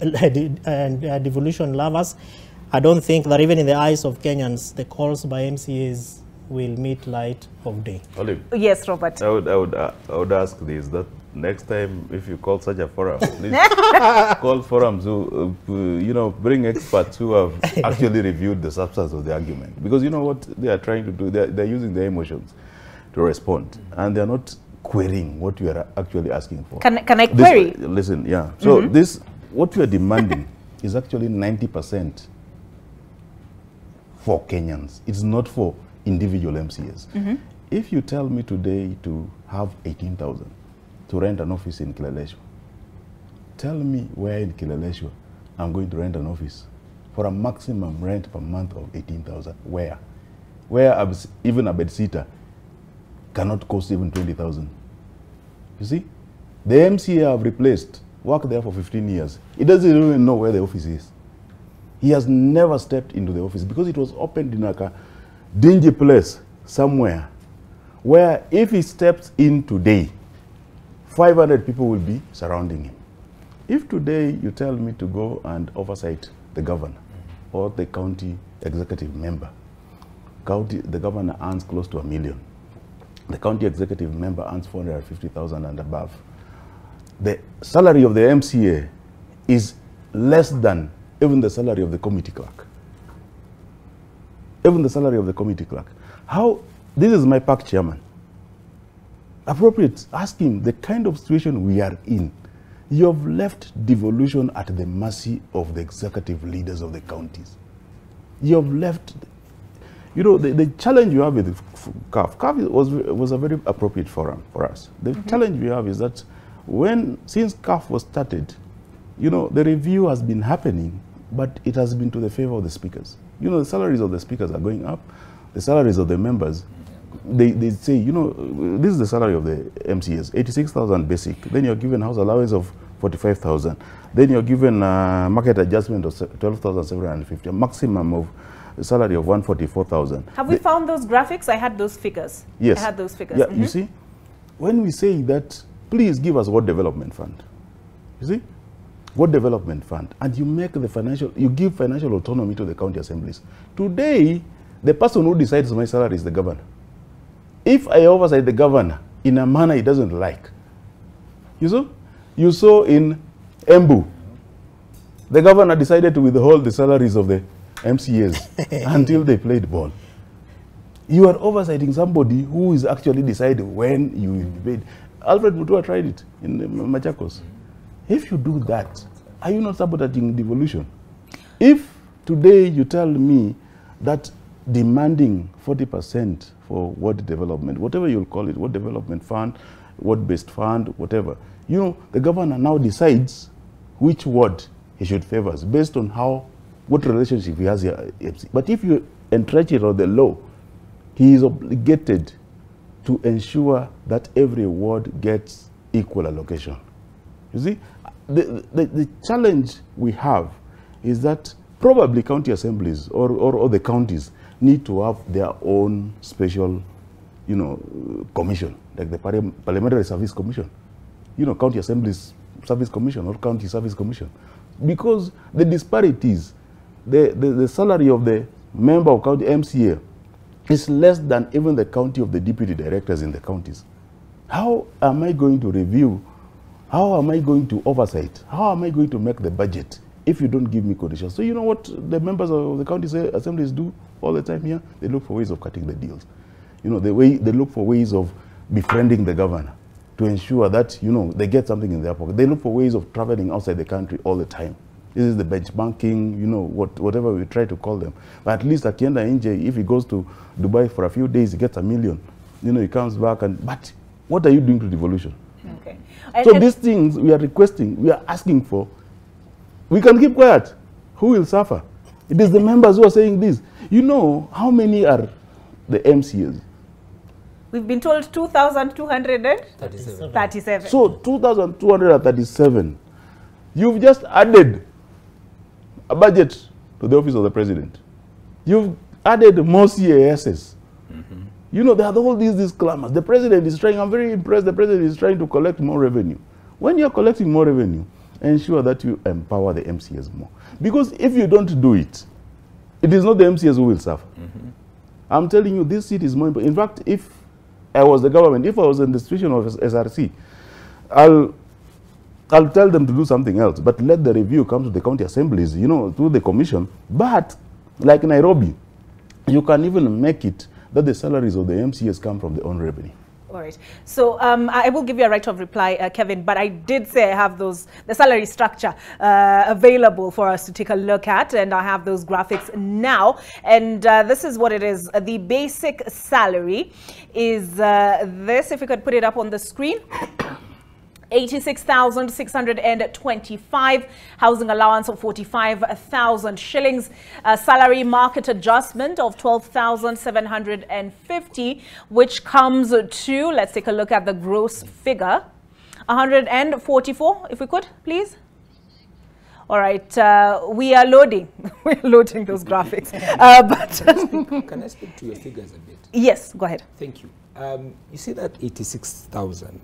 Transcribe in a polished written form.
devolution lovers. I don't think that even in the eyes of Kenyans, the calls by MCAs will meet light of day. Olive, yes, Robert. I would ask this, that next time if you call such a forum, please call forums who, bring experts who have actually reviewed the substance of the argument. Because you know what they are trying to do? They're using their emotions to respond. And they're not querying what you are actually asking for. Can I query? Listen, yeah. So what you are demanding is actually 90% for Kenyans. It's not for individual MCAs. If you tell me today to have 18,000 to rent an office in Kileleshwa, tell me where in Kileleshwa I'm going to rent an office for a maximum rent per month of 18,000. Where? Where even a bedsitter cannot cost even 20,000. You see? The MCA I've replaced worked there for 15 years. He doesn't even know where the office is. He has never stepped into the office because it was opened in like a dingy place somewhere where if he steps in today, 500 people will be surrounding him. If today you tell me to go and oversight the governor or the county executive member, the governor earns close to $1 million. The county executive member earns 450,000 and above. The salary of the MCA is less than even the salary of the committee clerk. Even the salary of the committee clerk. How, this is my park chairman. Appropriate, ask him the kind of situation we are in. You have left devolution at the mercy of the executive leaders of the counties. You have left, the challenge you have with KES. KES was a very appropriate forum for us. The challenge we have is that since KES was started, the review has been happening, but it has been to the favor of the speakers. The salaries of the speakers are going up, the salaries of the members, they say, this is the salary of the MCAs, 86,000 basic, then you're given house allowance of 45,000, then you're given market adjustment of 12,750, a maximum of salary of 144,000. Have we found those graphics? I had those figures. Yes. I had those figures. Yeah, you see, when we say that, please give us what development fund. You see? What development fund? And you make you give financial autonomy to the county assemblies. Today, the person who decides my salary is the governor. If I oversight the governor in a manner he doesn't like, you saw in Embu, the governor decided to withhold the salaries of the MCAs until they played ball. You are oversighting somebody who is actually deciding when you will be paid. Alfred Mutua tried it in Machakos. If you do that, are you not sabotaging devolution? If today you tell me that demanding 40% for ward development, whatever you'll call it, ward development fund, ward-based fund, whatever, the governor now decides which ward he should favor based on what relationship he has here. But if you entrench it on the law, he is obligated to ensure that every ward gets equal allocation. You see, the challenge we have is that probably county assemblies or the counties need to have their own special, commission, like the Parliamentary Service Commission, County Assemblies Service Commission or County Service Commission. Because the disparities, the salary of the member of county MCA is less than even the county of the deputy directors in the counties. How am I going to review? How am I going to oversight? How am I going to make the budget if you don't give me conditions? So you know what the members of the county assemblies do all the time here? They look for ways of cutting the deals. They look for ways of befriending the governor to ensure that, they get something in their pocket. They look for ways of traveling outside the country all the time. This is the benchmarking, whatever we try to call them. But at least at Kienda NJ, if he goes to Dubai for a few days, he gets $1 million. He comes back but what are you doing to devolution? Okay. So these things we are requesting, we are asking for, we can keep quiet. Who will suffer? It is the members who are saying this. How many are the MCAs? We've been told 2,237. So 2,237. You've just added a budget to the office of the president. You've added more CASs. There are all these clamors. The president is trying, I'm very impressed, the president is trying to collect more revenue. When you're collecting more revenue, ensure that you empower the MCAs more. Because if you don't do it, it is not the MCAs who will suffer. I'm telling you, this seat is more important. In fact, if I was the government, if I was in the situation of SRC, I'll tell them to do something else, but let the review come to the county assemblies, you know, to the commission. But like Nairobi, you can even make it that the salaries of the MCAs come from the own revenue. All right. So I will give you a right of reply, Kevin, but I did say I have the salary structure available for us to take a look at, and I have those graphics now. And this is what it is. The basic salary is this, if we could put it up on the screen. 86,625, housing allowance of 45,000 shillings, salary market adjustment of 12,750, which comes to, let's take a look at the gross figure, 144, if we could, please. All right, we are loading. We're loading those graphics. Can I speak to your figures a bit? Yes, go ahead. Thank you. You see that 86,000.